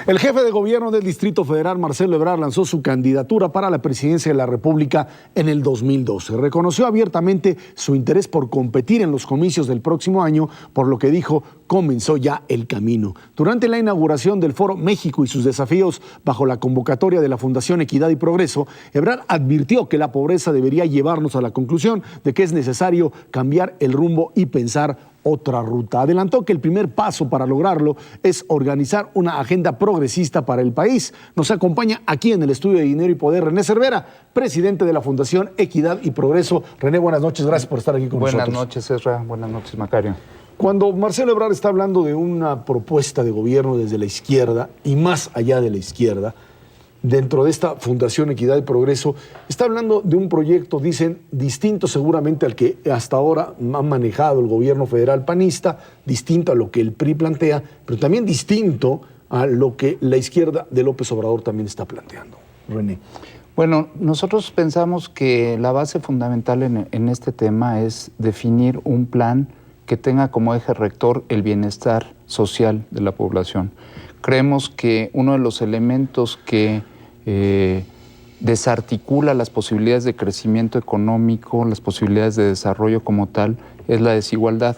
El jefe de gobierno del Distrito Federal, Marcelo Ebrard, lanzó su candidatura para la presidencia de la República en el 2012. Reconoció abiertamente su interés por competir en los comicios del próximo año, por lo que dijo, comenzó ya el camino. Durante la inauguración del Foro México y sus desafíos bajo la convocatoria de la Fundación Equidad y Progreso, Ebrard advirtió que la pobreza debería llevarnos a la conclusión de que es necesario cambiar el rumbo y pensar otra ruta. Adelantó que el primer paso para lograrlo es organizar una agenda progresista para el país. Nos acompaña aquí en el estudio de Dinero y Poder René Cervera, presidente de la Fundación Equidad y Progreso. René, buenas noches, gracias por estar aquí con nosotros. Buenas noches, Ezra. Buenas noches, Macario. Cuando Marcelo Ebrard está hablando de una propuesta de gobierno desde la izquierda y más allá de la izquierda, dentro de esta Fundación Equidad y Progreso, está hablando de un proyecto, dicen, distinto seguramente al que hasta ahora ha manejado el gobierno federal panista, distinto a lo que el PRI plantea, pero también distinto a lo que la izquierda de López Obrador también está planteando. René. Bueno, nosotros pensamos que la base fundamental en este tema es definir un plan que tenga como eje rector el bienestar social de la población. Creemos que uno de los elementos que desarticula las posibilidades de crecimiento económico, las posibilidades de desarrollo como tal, es la desigualdad.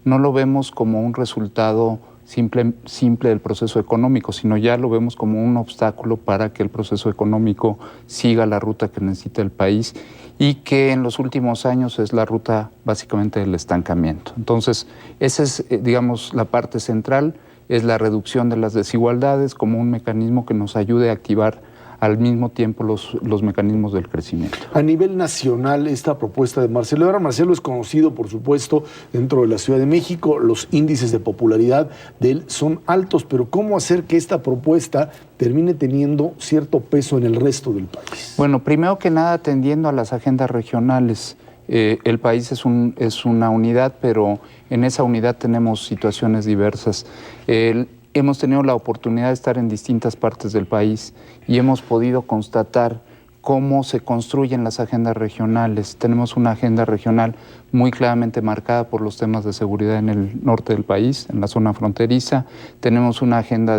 No lo vemos como un resultado simple del proceso económico, sino ya lo vemos como un obstáculo para que el proceso económico siga la ruta que necesita el país y que en los últimos años es la ruta básicamente del estancamiento. Entonces, esa es, digamos, la parte central, es la reducción de las desigualdades como un mecanismo que nos ayude a activar al mismo tiempo los mecanismos del crecimiento. A nivel nacional, esta propuesta de Marcelo Ebrard, Marcelo es conocido, por supuesto, dentro de la Ciudad de México, los índices de popularidad de él son altos, pero ¿cómo hacer que esta propuesta termine teniendo cierto peso en el resto del país? Bueno, primero que nada, atendiendo a las agendas regionales. El país es una unidad, pero en esa unidad tenemos situaciones diversas. Hemos tenido la oportunidad de estar en distintas partes del país y hemos podido constatar cómo se construyen las agendas regionales. Tenemos una agenda regional muy claramente marcada por los temas de seguridad en el norte del país, en la zona fronteriza. Tenemos una agenda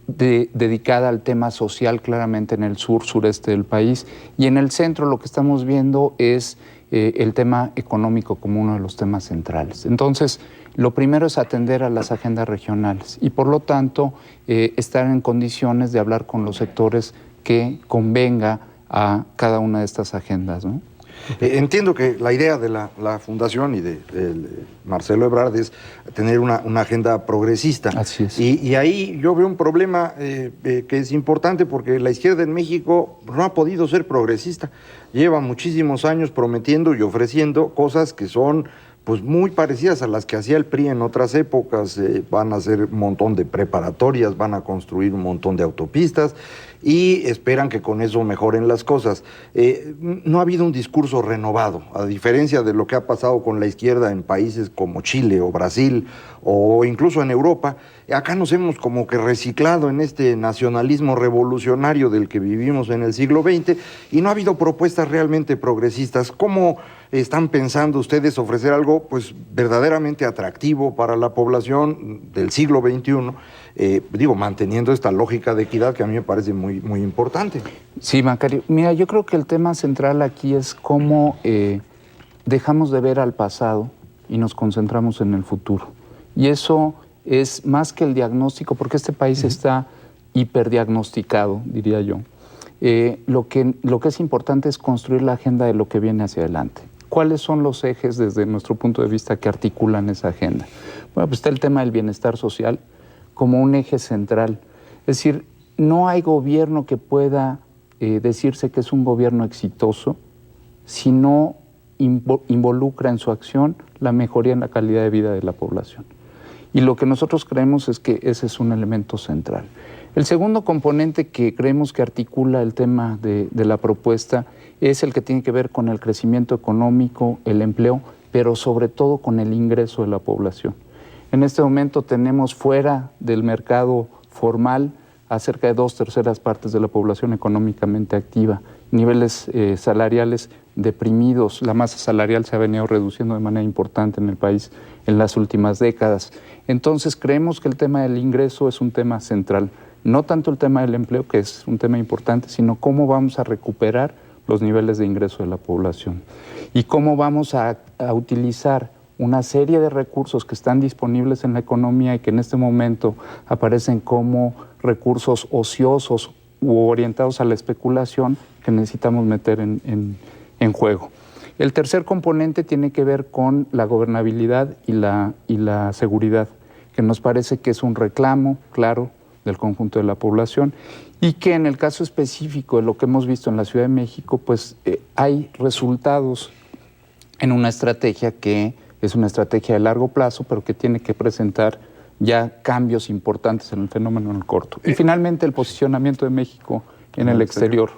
dedicada al tema social claramente en el sureste del país. Y en el centro lo que estamos viendo es el tema económico como uno de los temas centrales. Entonces, lo primero es atender a las agendas regionales y por lo tanto estar en condiciones de hablar con los sectores que convenga a cada una de estas agendas, ¿no? Entiendo que la idea de la Fundación y de Marcelo Ebrard es tener una agenda progresista. Así es. Y ahí yo veo un problema que es importante porque la izquierda en México no ha podido ser progresista. Lleva muchísimos años prometiendo y ofreciendo cosas que son pues muy parecidas a las que hacía el PRI en otras épocas. Van a hacer un montón de preparatorias, van a construir un montón de autopistas y esperan que con eso mejoren las cosas. No ha habido un discurso renovado, a diferencia de lo que ha pasado con la izquierda en países como Chile o Brasil o incluso en Europa. Acá nos hemos como que reciclado en este nacionalismo revolucionario del que vivimos en el siglo XX y no ha habido propuestas realmente progresistas. ¿Cómo están pensando ustedes ofrecer algo pues verdaderamente atractivo para la población del siglo XXI? Manteniendo esta lógica de equidad que a mí me parece muy, muy importante. Sí, Macario. Mira, yo creo que el tema central aquí es cómo dejamos de ver al pasado y nos concentramos en el futuro. Y eso es más que el diagnóstico, porque este país está hiperdiagnosticado, diría yo. Lo que es importante es construir la agenda de lo que viene hacia adelante. ¿Cuáles son los ejes desde nuestro punto de vista que articulan esa agenda? Bueno, pues está el tema del bienestar social como un eje central. Es decir, no hay gobierno que pueda decirse que es un gobierno exitoso si no involucra en su acción la mejoría en la calidad de vida de la población. Y lo que nosotros creemos es que ese es un elemento central. El segundo componente que creemos que articula el tema de la propuesta es el que tiene que ver con el crecimiento económico, el empleo, pero sobre todo con el ingreso de la población. En este momento tenemos fuera del mercado formal a cerca de 2/3 partes de la población económicamente activa niveles salariales deprimidos. La masa salarial se ha venido reduciendo de manera importante en el país en las últimas décadas. Entonces creemos que el tema del ingreso es un tema central. No tanto el tema del empleo, que es un tema importante, sino cómo vamos a recuperar los niveles de ingreso de la población y cómo vamos a utilizar una serie de recursos que están disponibles en la economía y que en este momento aparecen como recursos ociosos u orientados a la especulación que necesitamos meter en juego. El tercer componente tiene que ver con la gobernabilidad y la seguridad, que nos parece que es un reclamo claro del conjunto de la población y que en el caso específico de lo que hemos visto en la Ciudad de México, pues hay resultados en una estrategia que es una estrategia de largo plazo, pero que tiene que presentar ya cambios importantes en el fenómeno en el corto. Y finalmente el posicionamiento de México en el exterior,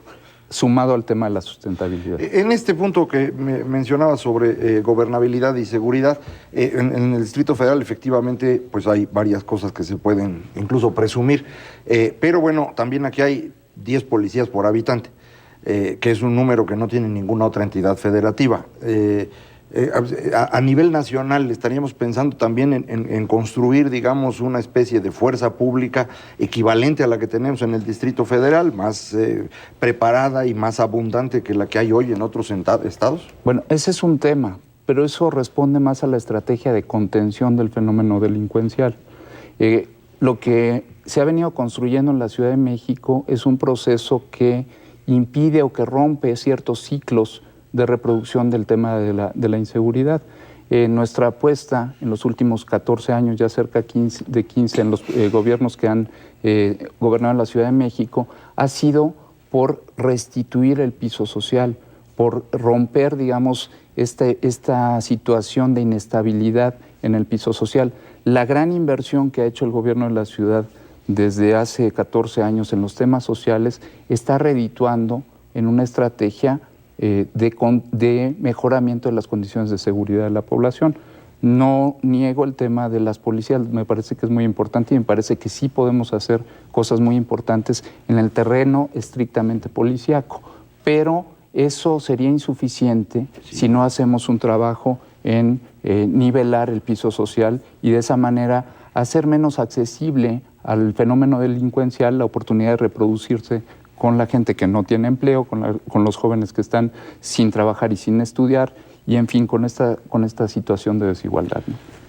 sumado al tema de la sustentabilidad. En este punto que mencionaba sobre gobernabilidad y seguridad, en el Distrito Federal efectivamente pues hay varias cosas que se pueden incluso presumir, pero bueno, también aquí hay 10 policías por habitante, que es un número que no tiene ninguna otra entidad federativa. A nivel nacional estaríamos pensando también en construir, digamos, una especie de fuerza pública equivalente a la que tenemos en el Distrito Federal, más preparada y más abundante que la que hay hoy en otros estados. Bueno, ese es un tema, pero eso responde más a la estrategia de contención del fenómeno delincuencial. Lo que se ha venido construyendo en la Ciudad de México es un proceso que impide o que rompe ciertos ciclos de reproducción del tema de la inseguridad. Nuestra apuesta en los últimos 14 años, ya cerca de 15 en los gobiernos que han gobernado en la Ciudad de México, ha sido por restituir el piso social, por romper, digamos, esta situación de inestabilidad en el piso social. La gran inversión que ha hecho el gobierno de la ciudad desde hace 14 años en los temas sociales está redituando en una estrategia de mejoramiento de las condiciones de seguridad de la población. No niego el tema de las policías, me parece que es muy importante y me parece que sí podemos hacer cosas muy importantes en el terreno estrictamente policíaco, pero eso sería insuficiente si no hacemos un trabajo en nivelar el piso social y de esa manera hacer menos accesible al fenómeno delincuencial la oportunidad de reproducirse con la gente que no tiene empleo, con los jóvenes que están sin trabajar y sin estudiar, y en fin, con esta situación de desigualdad, ¿no?